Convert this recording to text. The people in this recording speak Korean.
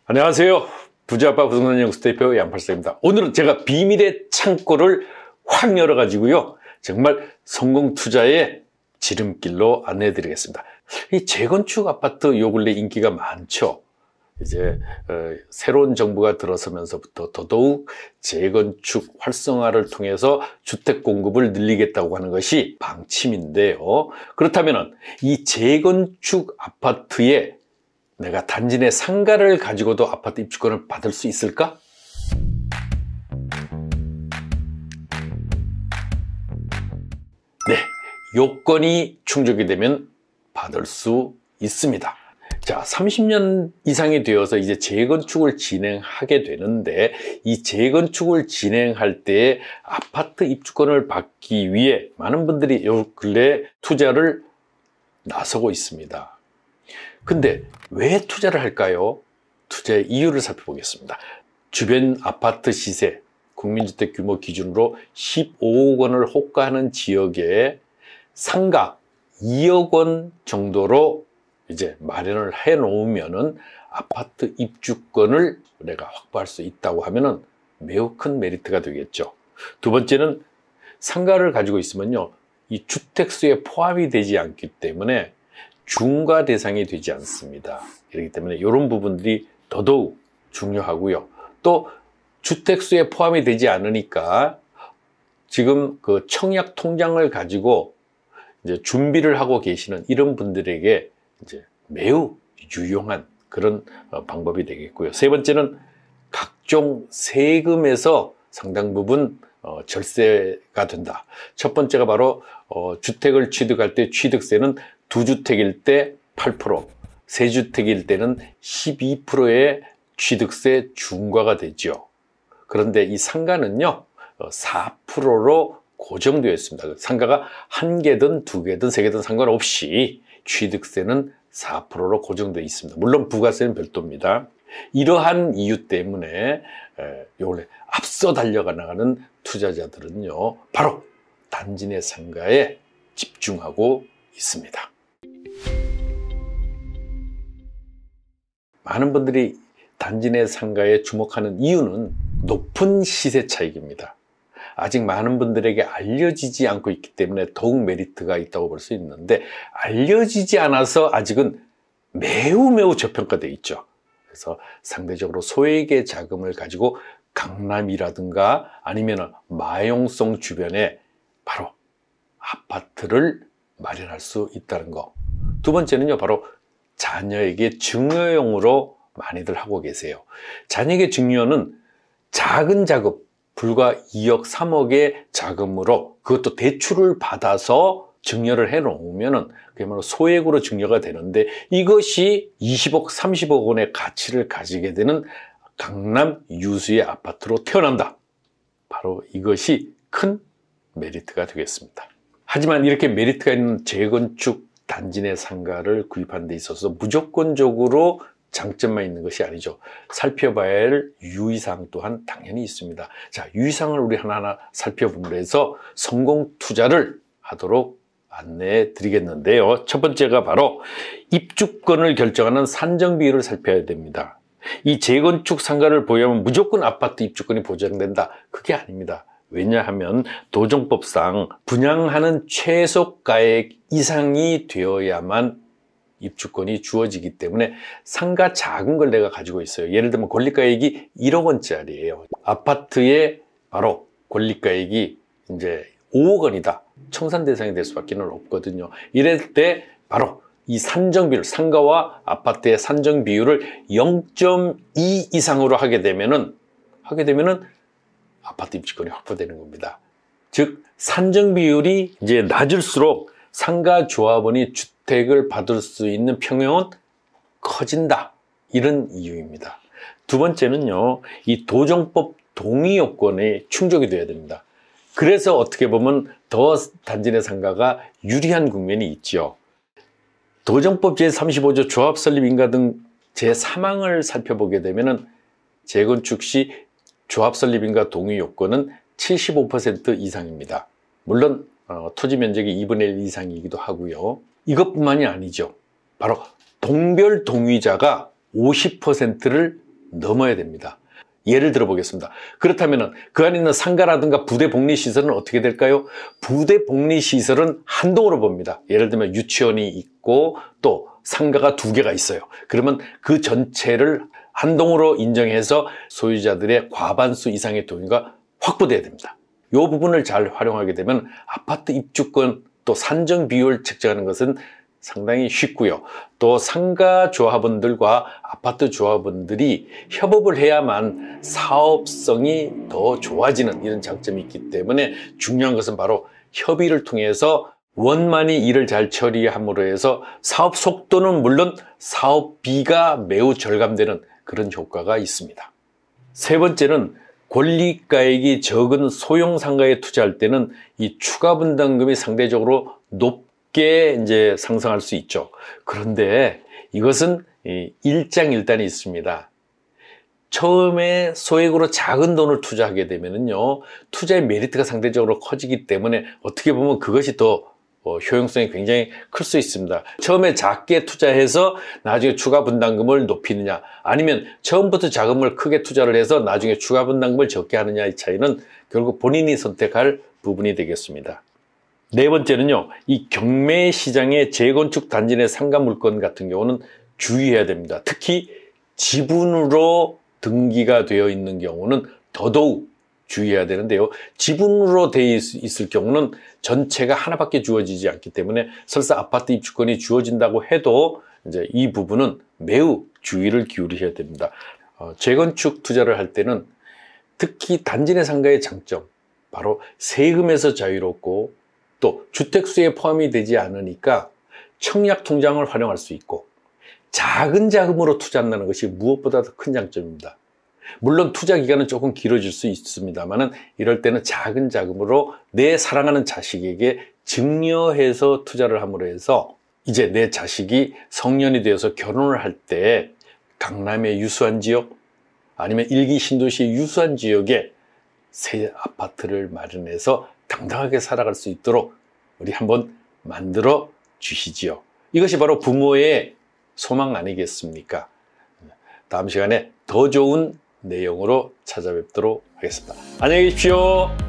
안녕하세요. 부자아빠 부동산 연구소 대표 양팔사입니다. 오늘은 제가 비밀의 창고를 확 열어가지고요. 정말 성공 투자의 지름길로 안내해 드리겠습니다. 이 재건축 아파트 요 근래 인기가 많죠. 이제 새로운 정부가 들어서면서부터 더더욱 재건축 활성화를 통해서 주택 공급을 늘리겠다고 하는 것이 방침인데요. 그렇다면 이 재건축 아파트에 내가 단지 내 상가를 가지고도 아파트 입주권을 받을 수 있을까? 네, 요건이 충족이 되면 받을 수 있습니다. 자, 30년 이상이 되어서 이제 재건축을 진행하게 되는데, 이 재건축을 진행할 때 아파트 입주권을 받기 위해 많은 분들이 요 근래 투자를 나서고 있습니다. 근데 왜 투자를 할까요? 투자의 이유를 살펴보겠습니다. 주변 아파트 시세, 국민주택 규모 기준으로 15억 원을 호가하는 지역에 상가 2억 원 정도로 이제 마련을 해 놓으면은 아파트 입주권을 내가 확보할 수 있다고 하면은 매우 큰 메리트가 되겠죠. 두 번째는 상가를 가지고 있으면요, 이 주택수에 포함이 되지 않기 때문에 중과 대상이 되지 않습니다. 그렇기 때문에 이런 부분들이 더더욱 중요하고요. 또 주택수에 포함이 되지 않으니까 지금 그 청약 통장을 가지고 이제 준비를 하고 계시는 이런 분들에게 이제 매우 유용한 그런 방법이 되겠고요. 세 번째는 각종 세금에서 상당 부분 절세가 된다. 첫 번째가 바로 주택을 취득할 때 취득세는 2주택일 때 8%, 3주택일 때는 12%의 취득세 중과가 되죠. 그런데 이 상가는요, 4%로 고정되어 있습니다. 상가가 1개든 2개든 3개든 상관없이 취득세는 4%로 고정되어 있습니다. 물론 부가세는 별도입니다. 이러한 이유 때문에 요번에 앞서 달려가 나가는 투자자들은요, 바로 단지 내 상가에 집중하고 있습니다. 많은 분들이 단지 내 상가에 주목하는 이유는 높은 시세 차익입니다. 아직 많은 분들에게 알려지지 않고 있기 때문에 더욱 메리트가 있다고 볼 수 있는데, 알려지지 않아서 아직은 매우 저평가되어 있죠. 그래서 상대적으로 소액의 자금을 가지고 강남이라든가 아니면 마용성 주변에 바로 아파트를 마련할 수 있다는 거. 두 번째는요, 바로 자녀에게 증여용으로 많이들 하고 계세요. 자녀에게 증여는 작은 자금, 불과 2억, 3억의 자금으로 그것도 대출을 받아서 증여를 해 놓으면은 그야말로 소액으로 증여가 되는데, 이것이 20억, 30억 원의 가치를 가지게 되는 강남 유수의 아파트로 태어난다. 바로 이것이 큰 메리트가 되겠습니다. 하지만 이렇게 메리트가 있는 재건축 단지 내 상가를 구입하는 데 있어서 무조건적으로 장점만 있는 것이 아니죠. 살펴봐야 할 유의사항 또한 당연히 있습니다. 자, 유의사항을 우리 하나하나 살펴보므로 해서 성공 투자를 하도록 안내해 드리겠는데요. 첫 번째가 바로 입주권을 결정하는 산정 비율을 살펴야 됩니다. 이 재건축 상가를 보유하면 무조건 아파트 입주권이 보장된다. 그게 아닙니다. 왜냐하면 도정법상 분양하는 최소가액 이상이 되어야만 입주권이 주어지기 때문에 상가 작은 걸 내가 가지고 있어요. 예를 들면 권리가액이 1억 원짜리예요. 아파트의 바로 권리가액이 이제 5억 원이다. 청산 대상이 될 수밖에 없거든요. 이럴 때 바로 이 산정 비율, 상가와 아파트의 산정 비율을 0.2 이상으로 하게 되면은 아파트 입주권이 확보되는 겁니다. 즉, 산정 비율이 이제 낮을수록 상가 조합원이 주택을 받을 수 있는 평형은 커진다. 이런 이유입니다. 두 번째는요, 이 도정법 동의 요건에 충족이 돼야 됩니다. 그래서 어떻게 보면 더 단지 내 상가가 유리한 국면이 있죠. 도정법 제35조 조합 설립 인가 등 제3항을 살펴보게 되면은 재건축 시 조합 설립 인가 동의 요건은 75% 이상입니다. 물론 토지 면적이 2분의 1 이상이기도 하고요. 이것뿐만이 아니죠. 바로 동별 동의자가 50%를 넘어야 됩니다. 예를 들어 보겠습니다. 그렇다면 그 안에 있는 상가라든가 부대 복리시설은 어떻게 될까요? 부대 복리시설은 한동으로 봅니다. 예를 들면 유치원이 있고 또 상가가 2개가 있어요. 그러면 그 전체를 한동으로 인정해서 소유자들의 과반수 이상의 동의가 확보돼야 됩니다. 이 부분을 잘 활용하게 되면 아파트 입주권 또 산정 비율 책정하는 것은 상당히 쉽고요. 또 상가 조합원들과 아파트 조합원들이 협업을 해야만 사업성이 더 좋아지는 이런 장점이 있기 때문에 중요한 것은 바로 협의를 통해서 원만히 일을 잘 처리함으로 해서 사업 속도는 물론 사업비가 매우 절감되는 그런 효과가 있습니다. 세 번째는 권리가액이 적은 소형 상가에 투자할 때는 이 추가 분담금이 상대적으로 높게 이제 상승할 수 있죠. 그런데 이것은 일장일단이 있습니다. 처음에 소액으로 작은 돈을 투자하게 되면요, 투자의 메리트가 상대적으로 커지기 때문에 어떻게 보면 그것이 더 효용성이 굉장히 클 수 있습니다. 처음에 작게 투자해서 나중에 추가 분담금을 높이느냐, 아니면 처음부터 자금을 크게 투자를 해서 나중에 추가 분담금을 적게 하느냐의 차이는 결국 본인이 선택할 부분이 되겠습니다. 네 번째는요, 이 경매 시장의 재건축 단지 내 상가 물건 같은 경우는 주의해야 됩니다. 특히 지분으로 등기가 되어 있는 경우는 더더욱 주의해야 되는데요. 지분으로 되어 있을 경우는 전체가 하나밖에 주어지지 않기 때문에 설사 아파트 입주권이 주어진다고 해도 이제 이 부분은 매우 주의를 기울이셔야 됩니다. 재건축 투자를 할 때는 특히 단지 내 상가의 장점, 바로 세금에서 자유롭고 또 주택수에 포함이 되지 않으니까 청약 통장을 활용할 수 있고 작은 자금으로 투자한다는 것이 무엇보다도 큰 장점입니다. 물론 투자 기간은 조금 길어질 수 있습니다만 이럴 때는 작은 자금으로 내 사랑하는 자식에게 증여해서 투자를 함으로 해서 이제 내 자식이 성년이 되어서 결혼을 할 때 강남의 유수한 지역 아니면 일기 신도시의 유수한 지역에 새 아파트를 마련해서 당당하게 살아갈 수 있도록 우리 한번 만들어 주시지요. 이것이 바로 부모의 소망 아니겠습니까? 다음 시간에 더 좋은 내용으로 찾아뵙도록 하겠습니다. 안녕히 계십시오.